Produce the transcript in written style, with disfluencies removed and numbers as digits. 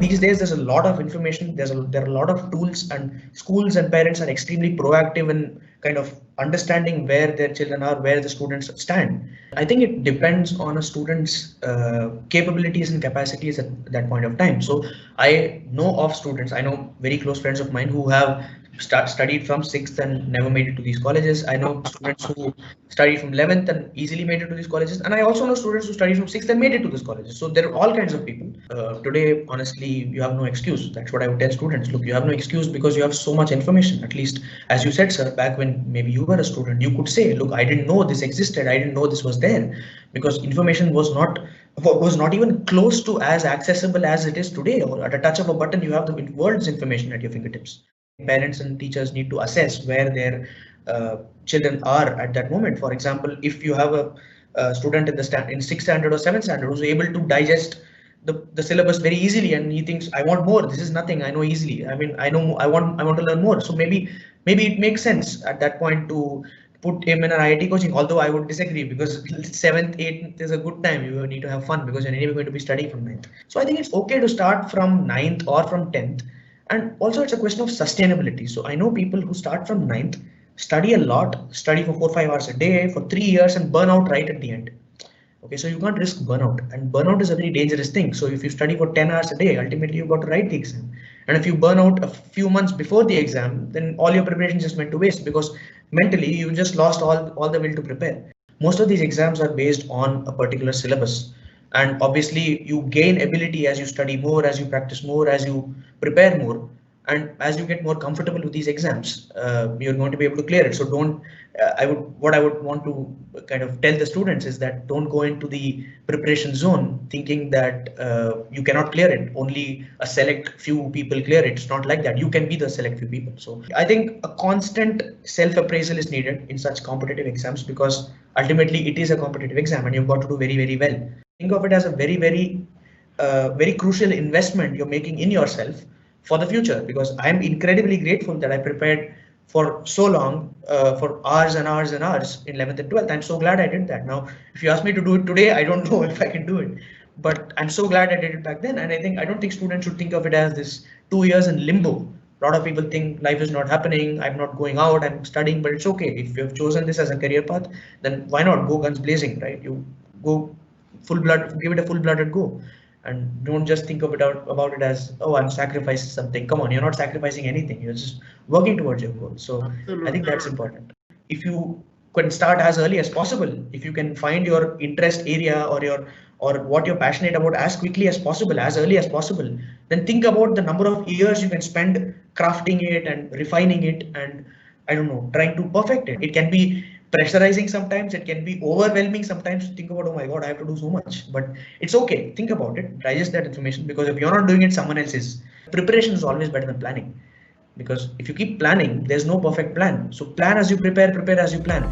these days there's a lot of information, there are a lot of tools, and schools and parents are extremely proactive in kind of understanding where their children are, where the students stand. I think it depends on a student's capabilities and capacities at that point of time. So I know of students, I know very close friends of mine who have studied from 6th and never made it to these colleges. I know students who studied from 11th and easily made it to these colleges. And I also know students who studied from 6th and made it to these colleges. So there are all kinds of people. Today, honestly, you have no excuse. That's what I would tell students. Look, you have no excuse because you have so much information. At least, as you said, sir, back when maybe you were a student, you could say, look, I didn't know this existed. I didn't know this was there, because information was not even close to as accessible as it is today. Or at a touch of a button, you have the world's information at your fingertips. Parents and teachers need to assess where their children are at that moment. For example, if you have a student in the in 6th standard or 7th standard who's able to digest the syllabus very easily, and he thinks, I want more, this is nothing, I know easily, I mean, I know, I want to learn more. So maybe it makes sense at that point to put him in an IIT coaching, although I would disagree, because 7th, 8th is a good time. You need to have fun because you're anyway going to be studying from 9th. So I think it's okay to start from 9th or from 10th. And also it's a question of sustainability. So I know people who start from 9th, study a lot, study for 4-5 hours a day for 3 years and burn out right at the end. Okay, so you can't risk burnout, and burnout is a very dangerous thing. So if you study for 10 hours a day, ultimately you've got to write the exam. And if you burn out a few months before the exam, then all your preparation just went to waste, because mentally you just lost all the will to prepare. Most of these exams are based on a particular syllabus. And obviously you gain ability as you study more, as you practice more, as you prepare more. And as you get more comfortable with these exams, you're going to be able to clear it. So don't, what I would want to kind of tell the students is that don't go into the preparation zone thinking that you cannot clear it. Only a select few people clear it. It's not like that. You can be the select few people. So I think a constant self-appraisal is needed in such competitive exams, because ultimately it is a competitive exam and you've got to do very, very well. Think of it as a very, very crucial investment you're making in yourself for the future, because I'm incredibly grateful that I prepared for so long, for hours and hours and hours in 11th and 12th. I'm so glad I did that. Now, if you ask me to do it today, I don't know if I can do it, but I'm so glad I did it back then. And I don't think students should think of it as this 2 years in limbo. A lot of people think life is not happening, I'm not going out, I'm studying, but it's okay. If you've chosen this as a career path, then why not go guns blazing, right? You go full blood, give it a full-blooded go. And don't just think of it about it as, oh, I'm sacrificing something. Come on, you're not sacrificing anything. You're just working towards your goal. So absolutely. I think that's important. If you can start as early as possible, if you can find your interest area or what you're passionate about as quickly as possible, as early as possible, then think about the number of years you can spend crafting it and refining it and, I don't know, trying to perfect it. It can be pressurizing sometimes, it can be overwhelming sometimes to think about, oh my god, I have to do so much, but it's okay. Think about it, digest that information, because if you're not doing it, someone else is. Preparation is always better than planning, because if you keep planning, there's no perfect plan. So plan as you prepare as you plan.